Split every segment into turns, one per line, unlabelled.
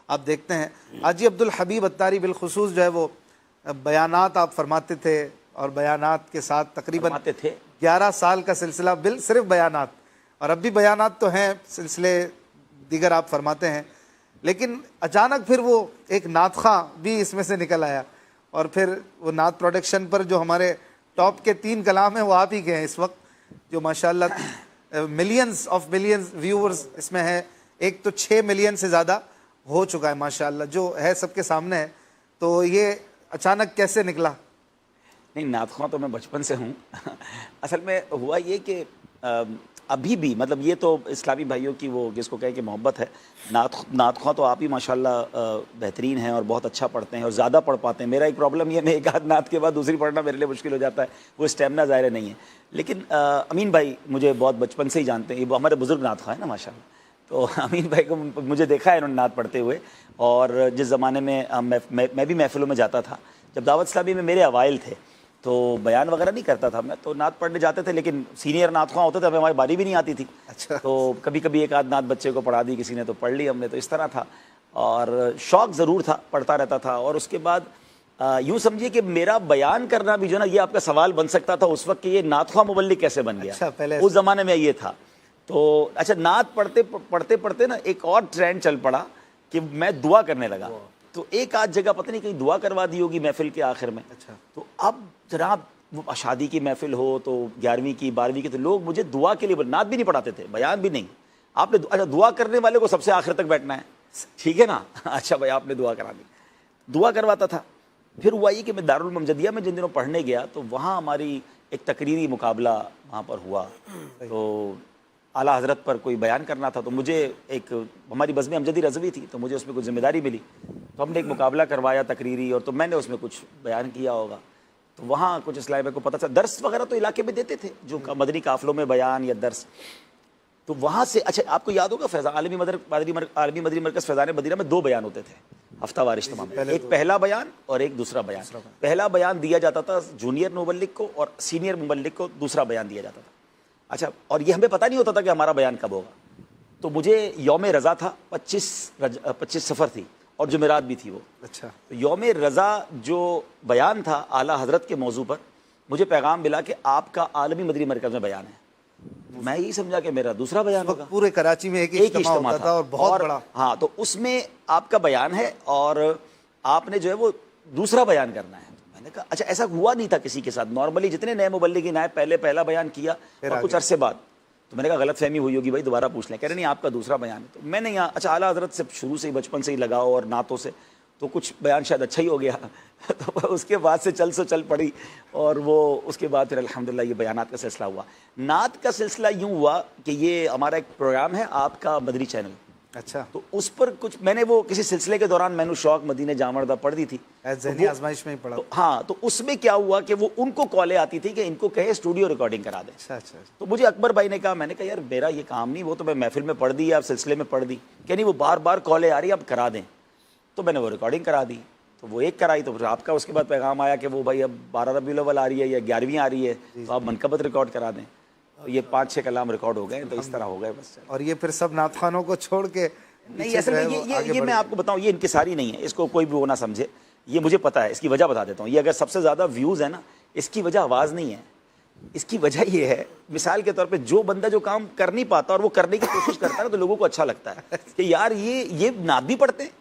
आप देखते हैं। हाजी अब्दुल हबीब अत्तारी बिलखुसूस जो है वो बयानात आप फरमाते थे, और बयानात के साथ तकरीबन 11 साल का सिलसिला सिर्फ बयानात, और अब भी बयानात तो हैं, सिलसिले दीगर आप फरमाते हैं, लेकिन अचानक फिर वो एक नात ख़्वां भी इसमें से निकल आया, और फिर वो नात प्रोडक्शन पर जो हमारे टॉप के 3 कलाम हैं वो आप ही के हैं इस वक्त, जो माशाल्लाह मिलियंस ऑफ मिलियंस व्यूअर्स इसमें है। एक तो 6 मिलियन से ज़्यादा हो चुका है माशाल्लाह, जो है सबके सामने है। तो ये अचानक कैसे निकला?
नहीं, नात ख़्वां तो मैं बचपन से हूँ। असल में हुआ ये कि अभी भी मतलब ये तो इस्लामी भाइयों की वो जिसको कहे कि मोहब्बत है। नात ख़्वां तो आप ही माशाल्लाह बेहतरीन हैं और बहुत अच्छा पढ़ते हैं और ज़्यादा पढ़ पाते हैं। मेरा एक प्रॉब्लम ये, मैं एक आध नात के बाद दूसरी पढ़ना मेरे लिए मुश्किल हो जाता है, वो स्टेमिना ज़ाहिर नहीं है। लेकिन अमीन भाई मुझे बहुत बचपन से ही जानते हैं, ये हमारे बुज़ुर्ग नात ख़्वां है ना माशाल्लाह। तो अमीन भाई को मुझे देखा है इन्होंने नात पढ़ते हुए, और जिस ज़माने में मैं भी महफ़िलों में जाता था, जब दावत इस्लामी में मेरे अवाइल थे तो बयान वगैरह नहीं करता था मैं, तो नात पढ़ने जाते थे, लेकिन सीनियर नात ख़्वां होते थे, हमें हमारी बारी भी नहीं आती थी।
अच्छा।
तो कभी कभी एक आध नात बच्चे को पढ़ा दी किसी ने तो पढ़ ली हमने, तो इस तरह था, और शौक़ ज़रूर था, पढ़ता रहता था। और उसके बाद यूँ समझिए कि मेरा बयान करना भी जो ना, ये आपका सवाल बन सकता था उस वक्त कि ये नात ख़्वां मुबल्लिग कैसे बन गया।
अच्छा, पहले
उस ज़माने में ये था। तो अच्छा, नात पढ़ते ना एक और ट्रेंड चल पड़ा कि मैं दुआ करने लगा। तो एक आध जगह पता नहीं कहीं दुआ करवा दी होगी महफिल के आखिर में।
अच्छा।
तो अब जनाब वो शादी की महफिल हो तो 11वीं की 12वीं की, तो लोग मुझे दुआ के लिए, नात भी नहीं पढ़ाते थे, बयान भी नहीं, आपने अच्छा दुआ करने वाले को सबसे आखिर तक बैठना है, ठीक है ना। अच्छा भाई आपने दुआ करा दी, दुआ करवाता था। फिर हुआ ये कि मैं दारुल ममजदिया में जिन दिनों पढ़ने गया तो वहाँ हमारी एक तकरीरी मुकाबला वहाँ पर हुआ, तो आला हज़रत पर कोई बयान करना था, तो मुझे एक हमारी बज़्म अमजदी रज़वी थी, तो मुझे उसमें कुछ ज़िम्मेदारी मिली, तो हमने एक मुकाबला करवाया तकरीरी, और तो मैंने उसमें कुछ बयान किया होगा। तो वहाँ कुछ इस्लामी को पता चला, दर्स वगैरह तो इलाके में देते थे जो मदनी काफ़िलों में बयान या दर्स, तो वहाँ से अच्छा आपको याद होगा आलमी मदनी मरकज़ फैज़ान मदीना में 2 बयान होते थे हफ्तावार इज्तिमा में, एक पहला बयान और एक दूसरा बयान। पहला बयान दिया जाता था जूनियर मुबल्लिग को, और सीनियर मुबल्लिग को दूसरा बयान दिया जाता था। अच्छा, और ये हमें पता नहीं होता था कि हमारा बयान कब होगा। तो मुझे यौम रज़ा था, 25 सफ़र थी और जुमेरात भी थी वो।
अच्छा।
तो यौम रज़ा जो बयान था आला हज़रत के मौजू पर, मुझे पैगाम मिला कि आपका आलमी मदनी मरकज़ में बयान है। मैं यही समझा कि मेरा दूसरा बयान होगा।
पूरे कराची में एक ही इज्तिमा होता था और बहुत बड़ा।
हाँ, तो उसमें आपका बयान है और आपने जो है वो दूसरा बयान करना है। मैंने कहा अच्छा, ऐसा हुआ नहीं था किसी के साथ। नॉर्मली जितने नए मुबल्लिगीन आए पहला बयान किया और कुछ अरसे बाद, तो मैंने कहा गलत फहमी हुई होगी भाई, दोबारा पूछ लें। कह रहे नहीं आपका दूसरा बयान है। तो मैंने यहाँ अच्छा आला हज़रत से शुरू से ही बचपन से ही लगाओ और नातों से, तो कुछ बयान शायद अच्छा ही हो गया। तो उसके बाद से चल पड़ी, और वो उसके बाद फिर अल्हम्दुलिल्लाह ये बयानात का सिलसिला हुआ। नात का सिलसिला यूँ हुआ कि ये हमारा एक प्रोग्राम है आपका मदरी चैनल।
अच्छा।
तो उस पर कुछ मैंने वो किसी सिलसिले के दौरान मैंने शौक मदीने जामर्दा पढ़ दी थी,
ज़हनी आजमाइश में ही पढ़ा।
तो हाँ, तो उसमें क्या हुआ कि वो उनको कॉलें आती थी कि इनको कहे स्टूडियो रिकॉर्डिंग करा दें।
अच्छा अच्छा।
तो मुझे अकबर भाई ने कहा, मैंने कहा यार मेरा ये काम नहीं, वो तो मैं महफिल में पढ़ दी या सिलसिले में पढ़ दी, क्या नहीं वो बार बार कॉलें आ रही है, अब करा दें। तो मैंने वो रिकॉर्डिंग करा दी, तो वो एक कराई, तो फिर आपका उसके बाद पैगाम आया कि वो भाई अब 12 रबीउल अव्वल आ रही है या 11वीं आ रही है, तो आप मनकबत रिकॉर्ड करा दें। तो ये 5-6 कलाम रिकॉर्ड हो गए, तो इस तरह हो गए बस।
और ये फिर सब नात खानों को छोड़ के
नहीं, असल में ये मैं आपको बताऊं, ये इनकिसारी नहीं है, इसको कोई भी वो ना समझे, ये मुझे पता है। इसकी वजह बता देता हूँ। ये अगर सबसे ज़्यादा व्यूज़ है ना, इसकी वजह आवाज़ नहीं है, इसकी वजह ये है, मिसाल के तौर पे जो बंदा जो काम कर नहीं पाता और वो करने की कोशिश करता है ना, तो लोगों को अच्छा लगता है कि यार ये नात भी पढ़ते हैं।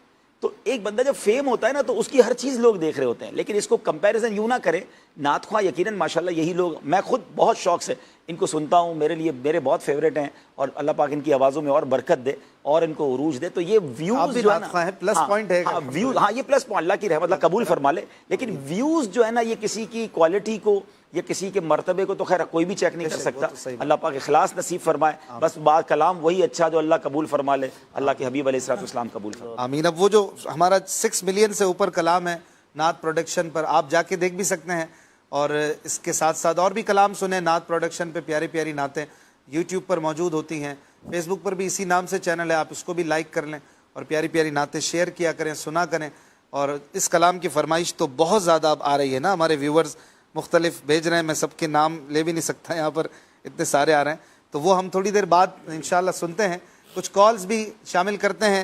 तो एक बंदा जब फेम होता है ना, तो उसकी हर चीज़ लोग देख रहे होते हैं। लेकिन इसको कंपैरिजन यूँ ना करें, नात ख़्वां यकीनन माशाल्लाह यही लोग, मैं खुद बहुत शौक़ से इनको सुनता हूँ, मेरे बहुत फेवरेट हैं, और अल्लाह पाक इनकी आवाज़ों में और बरकत दे और इनको उरूज दे। तो ये व्यूज़ जो है ना,
प्लस पॉइंट है।
हाँ व्यूज़, हाँ ये प्लस पॉइंट, अल्लाह की रहमत कबूल फरमा ले। लेकिन व्यूज़ जो है ना, ये किसी की क्वालिटी को या किसी के मर्तबे को तो खैर कोई भी चेक नहीं कर सकता। अल्लाह पाक इखलास नसीब फरमाए, बस बात कलाम वही अच्छा जो अल्लाह कबूल फरमा ले, अल्लाह के हबीब अलैहिस्सलाम कबूल फरमा।
आमीन। अब वो जो हमारा 6 मिलियन से ऊपर कलाम है नात प्रोडक्शन पर, आप जाके देख भी सकते हैं, और इसके साथ साथ और भी कलाम सुने नात प्रोडक्शन पे, प्यारी प्यारी नातें यूट्यूब पर मौजूद होती हैं। फेसबुक पर भी इसी नाम से चैनल है, आप उसको भी लाइक कर लें और प्यारी प्यारी नातें शेयर किया करें, सुना करें। और इस कलाम की फरमाइश तो बहुत ज़्यादा अब आ रही है ना, हमारे व्यूवर्स मुख्तलिफ भेज रहे हैं, मैं सबके नाम ले भी नहीं सकता, यहाँ पर इतने सारे आ रहे हैं। तो वो हम थोड़ी देर बाद इंशाल्लाह सुनते हैं, कुछ कॉल्स भी शामिल करते हैं।